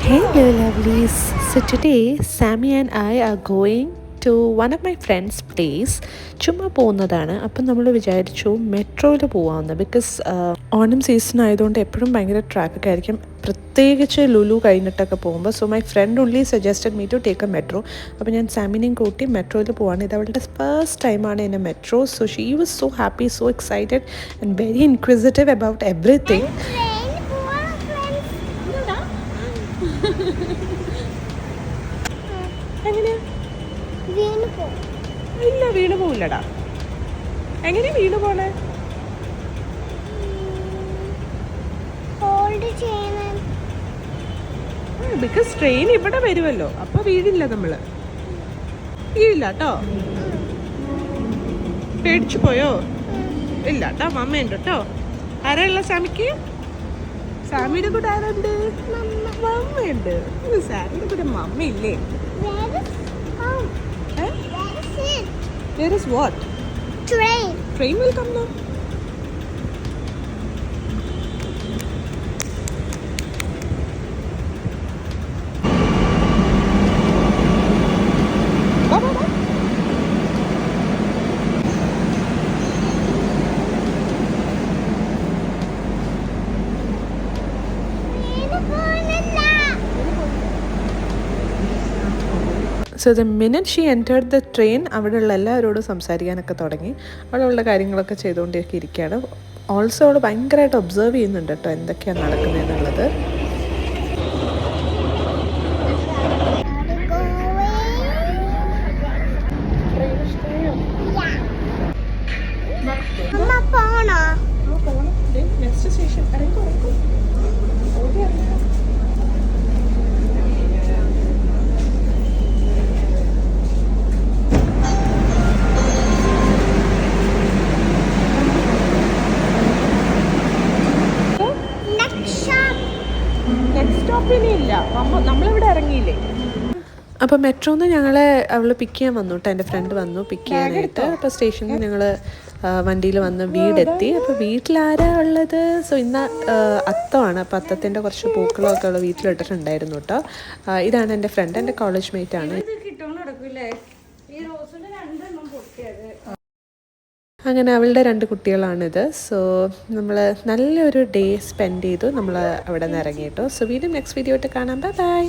Hello lovelies. So today Sammy and I are going to one of my friends' place. ചുമ്മാ പോകുന്നതാണ്. അപ്പം നമ്മൾ വിചാരിച്ചു മെട്രോയിൽ പോകാമെന്ന്. ബിക്കോസ് ഓണം സീസൺ ആയതുകൊണ്ട് എപ്പോഴും ഭയങ്കര ട്രാഫിക് ആയിരിക്കും, പ്രത്യേകിച്ച് ലുലു കഴിഞ്ഞിട്ടൊക്കെ പോകുമ്പോൾ. So my friend only suggested me to take a metro. അപ്പോൾ ഞാൻ സാമിനെയും കൂട്ടി മെട്രോയിൽ പോവാണ്. ഇത് അവളുടെ ഫസ്റ്റ് ടൈമാണ് in A metro. So she was so happy, so excited and very inquisitive about everything. ഇല്ല, വീണ് പോവില്ലടാ. എങ്ങനെ വീണ് പോണേ? ബിക്കോസ് ട്രെയിൻ ഇവിടെ വരുമല്ലോ, അപ്പൊ വീഴില്ല. നമ്മള് വീഴില്ല കേട്ടോ. പേടിച്ചു പോയോ? ഇല്ല കേട്ടോ, മമ്മയുണ്ട് കേട്ടോ. ആരാള്ള സാമിക്ക്? സാമിയുടെ കൂടെ ആരുണ്ട്? മമ്മയുണ്ട്. സാമിയുടെ കൂടെ മമ്മ ഇല്ലേ? There is what? Train. Train will come now. Bye. So the minute she entered the train, അവിടെയുള്ള എല്ലാവരോടും സംസാരിക്കാനൊക്കെ തുടങ്ങി. അവിടെയുള്ള കാര്യങ്ങളൊക്കെ ചെയ്തുകൊണ്ടൊക്കെ ഇരിക്കുകയാണ്. ഓൾസോ അവൾ ഭയങ്കരമായിട്ട് ഒബ്സർവ് ചെയ്യുന്നുണ്ട് കേട്ടോ, എന്തൊക്കെയാണ് നടക്കുന്നതെന്നുള്ളത്. നെക്സ്റ്റ് സ്റ്റേഷൻ ഇല്ല, നമ്മളിവിടെ ഇറങ്ങിയില്ലേ. അപ്പോൾ മെട്രോന്ന് ഞങ്ങളെ അവൾ പിക്ക് ചെയ്യാൻ വന്നു കേട്ടോ. എൻ്റെ ഫ്രണ്ട് വന്നു പിക്ക് ചെയ്യാനായിട്ട്. അപ്പോൾ സ്റ്റേഷനിൽ ഞങ്ങൾ വണ്ടിയിൽ വന്ന് വീടെത്തി. അപ്പോൾ വീട്ടിലാരാ ഉള്ളത്? സോ ഇന്ന് അത്തമാണ്. അപ്പോൾ അത്തത്തിൻ്റെ കുറച്ച് പൂക്കളമൊക്കെ ഉള്ള വീട്ടിലിട്ടിട്ടുണ്ടായിരുന്നു കേട്ടോ. ഇതാണ് എൻ്റെ ഫ്രണ്ട്, എൻ്റെ കോളേജ് മേറ്റ് ആണ്. അങ്ങനെ അവളുടെ 2 കുട്ടികളാണിത്. സോ നമ്മൾ നല്ലൊരു ഡേ സ്പെൻഡ് ചെയ്തു. നമ്മൾ അവിടെ നിന്ന് ഇറങ്ങി കേട്ടോ. സോ വീണ്ടും നെക്സ്റ്റ് വീഡിയോ ആയിട്ട് കാണാം. Bye bye.